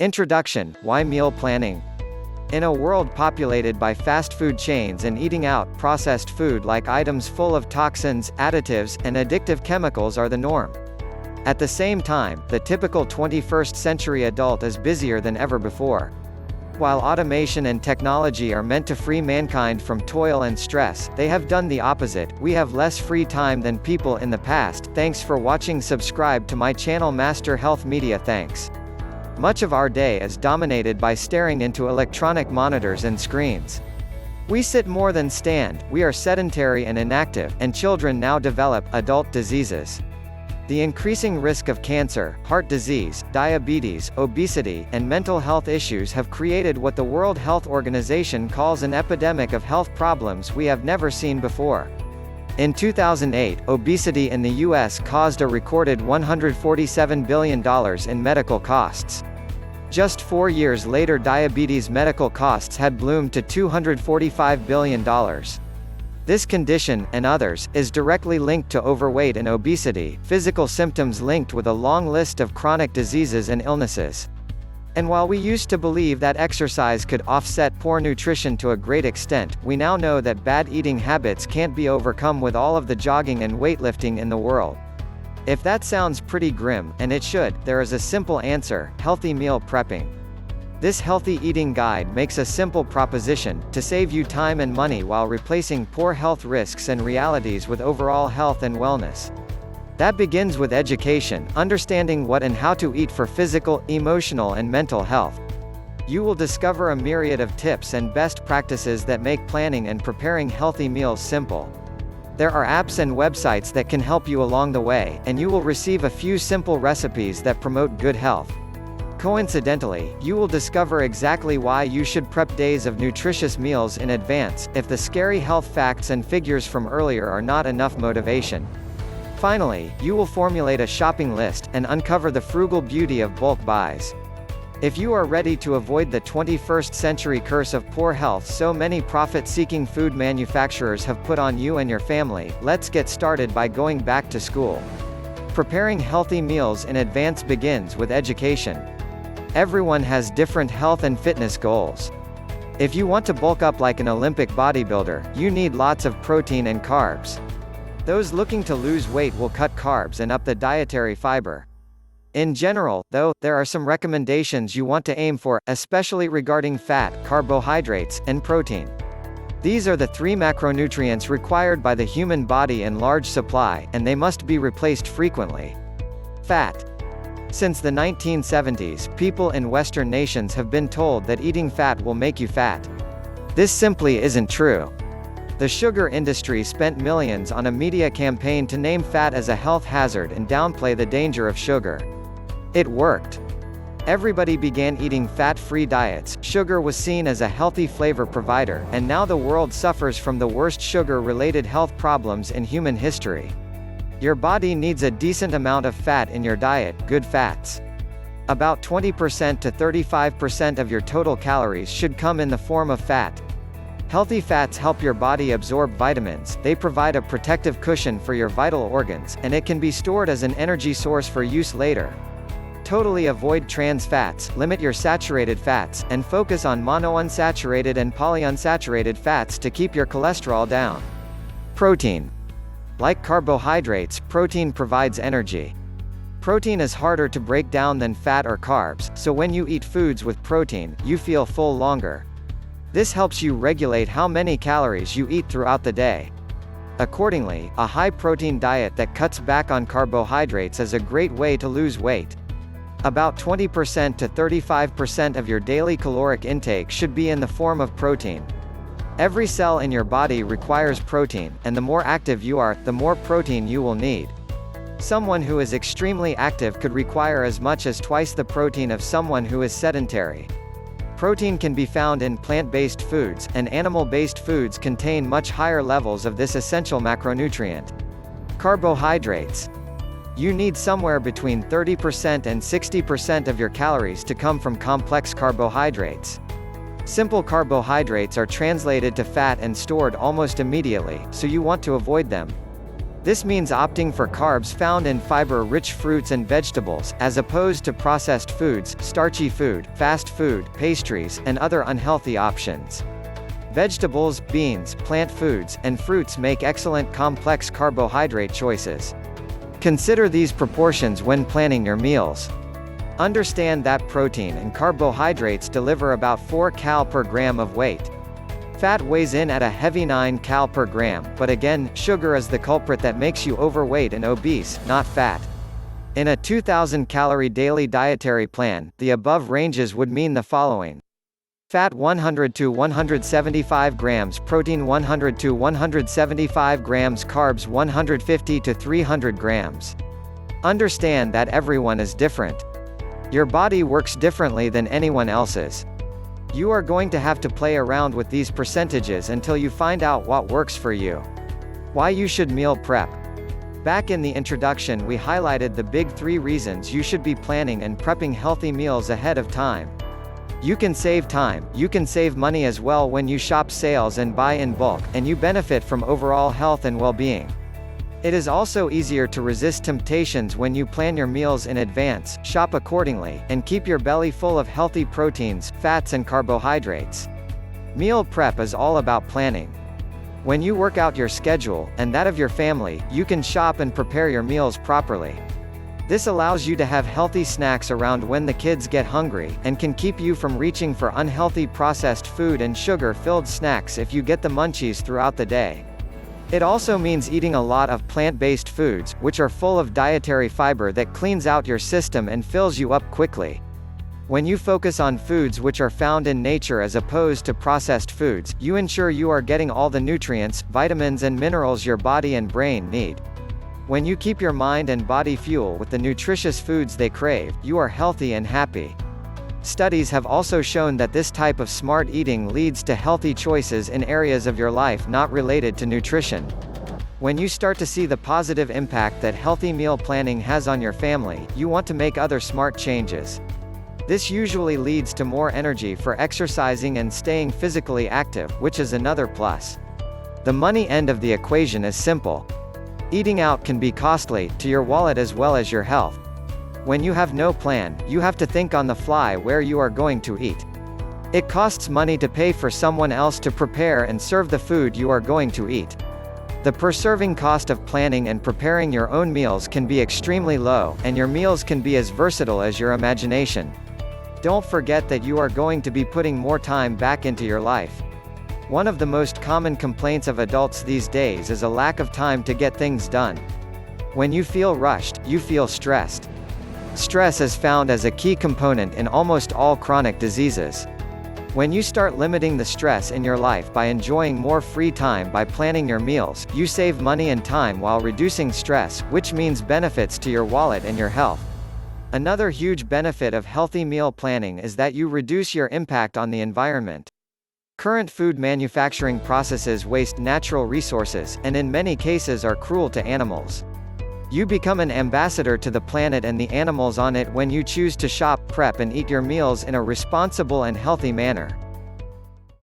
Introduction: Why meal planning? In a world populated by fast food chains and eating out, processed food like items full of toxins, additives, and addictive chemicals are the norm. At the same time, the typical 21st century adult is busier than ever before. While automation and technology are meant to free mankind from toil and stress, they have done the opposite. We have less free time than people in the past. Thanks for watching. Subscribe to my channel Master Health Media. Thanks. Much of our day is dominated by staring into electronic monitors and screens. We sit more than stand, we are sedentary and inactive, and children now develop adult diseases. The increasing risk of cancer, heart disease, diabetes, obesity, and mental health issues have created what the World Health Organization calls an epidemic of health problems we have never seen before. In 2008, obesity in the U.S. caused a recorded $147 billion in medical costs. Just 4 years later, diabetes medical costs had bloomed to $245 billion. This condition, and others, is directly linked to overweight and obesity, physical symptoms linked with a long list of chronic diseases and illnesses. And while we used to believe that exercise could offset poor nutrition to a great extent, we now know that bad eating habits can't be overcome with all of the jogging and weightlifting in the world. If that sounds pretty grim, and it should, there is a simple answer: healthy meal prepping. This healthy eating guide makes a simple proposition, to save you time and money while replacing poor health risks and realities with overall health and wellness. That begins with education, understanding what and how to eat for physical, emotional and mental health. You will discover a myriad of tips and best practices that make planning and preparing healthy meals simple. There are apps and websites that can help you along the way, and you will receive a few simple recipes that promote good health. Coincidentally, you will discover exactly why you should prep days of nutritious meals in advance, if the scary health facts and figures from earlier are not enough motivation. Finally, you will formulate a shopping list, and uncover the frugal beauty of bulk buys. If you are ready to avoid the 21st century curse of poor health so many profit-seeking food manufacturers have put on you and your family, let's get started by going back to school. Preparing healthy meals in advance begins with education. Everyone has different health and fitness goals. If you want to bulk up like an Olympic bodybuilder, you need lots of protein and carbs. Those looking to lose weight will cut carbs and up the dietary fiber. In general, though, there are some recommendations you want to aim for, especially regarding fat, carbohydrates, and protein. These are the 3 macronutrients required by the human body in large supply, and they must be replaced frequently. Fat. Since the 1970s, people in Western nations have been told that eating fat will make you fat. This simply isn't true. The sugar industry spent millions on a media campaign to name fat as a health hazard and downplay the danger of sugar. It worked. Everybody began eating fat-free diets, sugar was seen as a healthy flavor provider, and now the world suffers from the worst sugar-related health problems in human history. Your body needs a decent amount of fat in your diet, good fats. About 20% to 35% of your total calories should come in the form of fat. Healthy fats help your body absorb vitamins, they provide a protective cushion for your vital organs, and it can be stored as an energy source for use later. Totally avoid trans fats, limit your saturated fats, and focus on monounsaturated and polyunsaturated fats to keep your cholesterol down. Protein. Like carbohydrates, protein provides energy. Protein is harder to break down than fat or carbs, so when you eat foods with protein, you feel full longer. This helps you regulate how many calories you eat throughout the day. Accordingly, a high-protein diet that cuts back on carbohydrates is a great way to lose weight. About 20% to 35% of your daily caloric intake should be in the form of protein. Every cell in your body requires protein, and the more active you are, the more protein you will need. Someone who is extremely active could require as much as twice the protein of someone who is sedentary. Protein can be found in plant-based foods, and animal-based foods contain much higher levels of this essential macronutrient. Carbohydrates. You need somewhere between 30% and 60% of your calories to come from complex carbohydrates. Simple carbohydrates are translated to fat and stored almost immediately, so you want to avoid them. This means opting for carbs found in fiber-rich fruits and vegetables, as opposed to processed foods, starchy food, fast food, pastries, and other unhealthy options. Vegetables, beans, plant foods, and fruits make excellent complex carbohydrate choices. Consider these proportions when planning your meals. Understand that protein and carbohydrates deliver about 4 cal per gram of weight. Fat weighs in at a heavy 9 cal per gram, but again, sugar is the culprit that makes you overweight and obese, not fat. In a 2,000 calorie daily dietary plan, the above ranges would mean the following. Fat 100 to 175 grams, protein 100 to 175 grams, carbs 150 to 300 grams. Understand that everyone is different. Your body works differently than anyone else's. You are going to have to play around with these percentages until you find out what works for you. Why you should meal prep. Back in the introduction, we highlighted the big 3 reasons you should be planning and prepping healthy meals ahead of time. You can save time, you can save money as well when you shop sales and buy in bulk, and you benefit from overall health and well-being. It is also easier to resist temptations when you plan your meals in advance, shop accordingly, and keep your belly full of healthy proteins, fats and carbohydrates. Meal prep is all about planning. When you work out your schedule, and that of your family, you can shop and prepare your meals properly. This allows you to have healthy snacks around when the kids get hungry, and can keep you from reaching for unhealthy processed food and sugar-filled snacks if you get the munchies throughout the day. It also means eating a lot of plant-based foods, which are full of dietary fiber that cleans out your system and fills you up quickly. When you focus on foods which are found in nature as opposed to processed foods, you ensure you are getting all the nutrients, vitamins and minerals your body and brain need. When you keep your mind and body fuel with the nutritious foods they crave, you are healthy and happy. Studies have also shown that this type of smart eating leads to healthy choices in areas of your life not related to nutrition. When you start to see the positive impact that healthy meal planning has on your family, you want to make other smart changes. This usually leads to more energy for exercising and staying physically active, which is another plus. The money end of the equation is simple. Eating out can be costly, to your wallet as well as your health. When you have no plan, you have to think on the fly where you are going to eat. It costs money to pay for someone else to prepare and serve the food you are going to eat. The per-serving cost of planning and preparing your own meals can be extremely low, and your meals can be as versatile as your imagination. Don't forget that you are going to be putting more time back into your life. One of the most common complaints of adults these days is a lack of time to get things done. When you feel rushed, you feel stressed. Stress is found as a key component in almost all chronic diseases. When you start limiting the stress in your life by enjoying more free time by planning your meals, you save money and time while reducing stress, which means benefits to your wallet and your health. Another huge benefit of healthy meal planning is that you reduce your impact on the environment. Current food manufacturing processes waste natural resources, and in many cases are cruel to animals. You become an ambassador to the planet and the animals on it when you choose to shop, prep and eat your meals in a responsible and healthy manner.